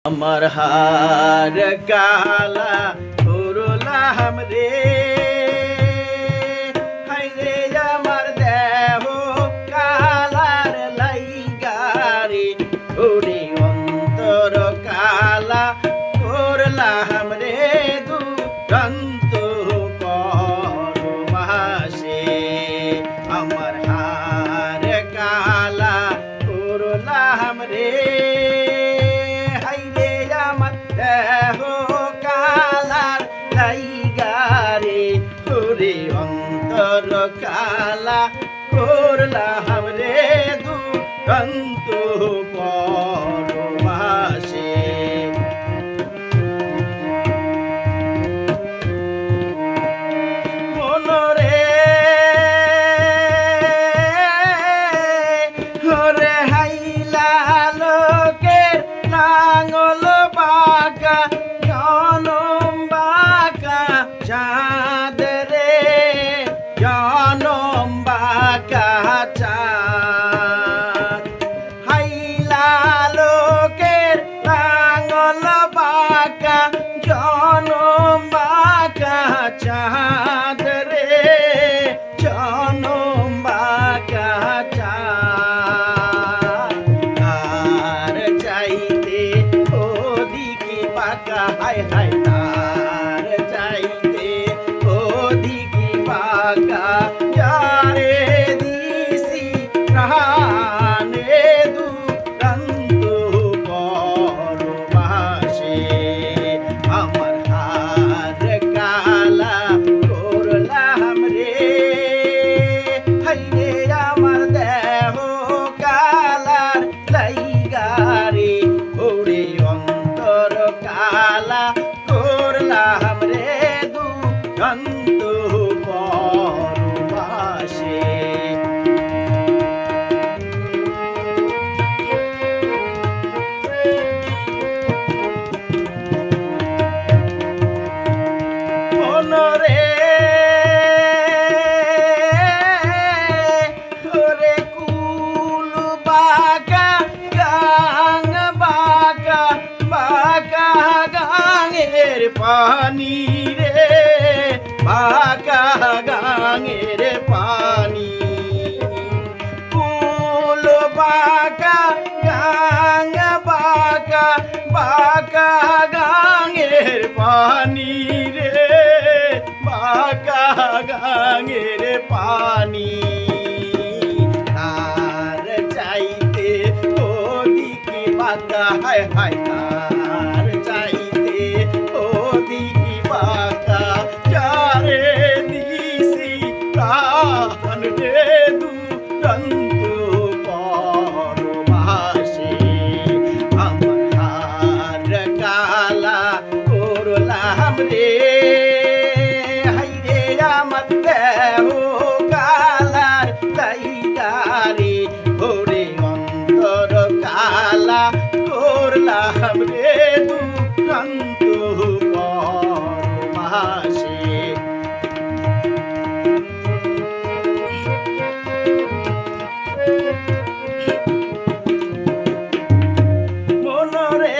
আমার হার কালা করলাম রে, হাই রে আমার দেহ কালার লাইগারে, ওরে অন্তর কালা করলাম রে দুরন্ত পরমাসে। আমার হার কালা করলাম রে, দেহ কালার লাইগারে, ওরে অন্তর কালা করলাম রে দুরন্ত পরমাসে। মনরে ওরে হাইলা লোকের নাঙল বাঁকা, জনম বাঁকা চাঁদ রে, জনম বাঁকা চাঁদ। হাইলা লোকের নাঙল বাঁকা, জনম বাঁকা চাঁদ রে, জনম বাঁকা চাঁদ। আর চাইতে ওদিকে বাঁকা, হায় হায় তার চাইতে ওদিকে বাঁকা, যারে দিছি প্রাণে দুরন্ত পরমাসে। আমার হার কালা করলাম রে, হাই রে আমার দেহ কালার লাইগারে, ওরে অন্তর কালা করলাম রে দুরন্ত পরমাসে। মনরে ওরে কুল বাঁকা গাং বাঁকা, বাঁকা গাঙের পানি রে, বাঁকা গাঙের পানি। কুল বাঁকা গাং বাঁকা, বাঁকা গাঙের পানি রে, বাঁকা গাঙের পানি। তার চাইতে ওদিকে বাঁকা, হায় হায় তার চাইতে ওদিকে বাঁকা, যারে দিছি প্রাণ রে দুরন্ত পরমাসে। আমার হার কালা করলাম রে, হাই রে আমার দেহ কালার লাইগারে, ওরে অন্তর কালা করলাম রে দুরন্ত পরমাসে। মনরে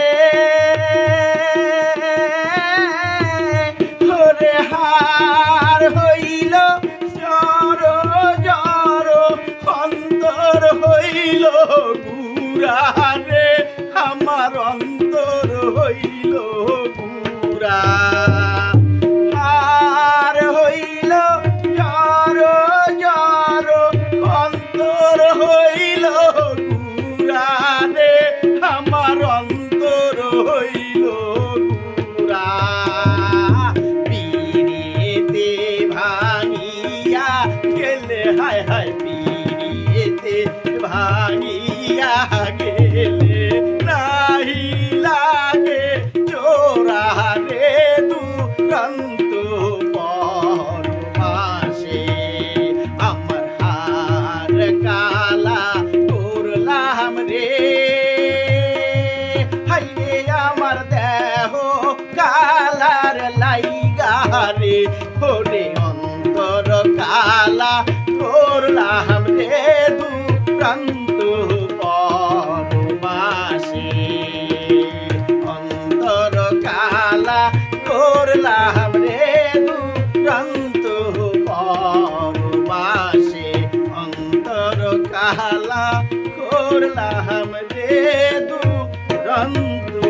ওরে হার হইল জর জর, অন্তর হইল গুড়া রে, আমার অন্তর হইল গুড়া। হার হইল জর জর, অন্তর হইল গুড়া রে, আমার অন্তর হইল গুড়া। পিরিতে ভাঙিয়া গেলে, হায় হায় পিরিতে ভাঙিয়া গেলে, নাহি লাগে জোড়া রে বড় কালা করলাম রে দুরন্ত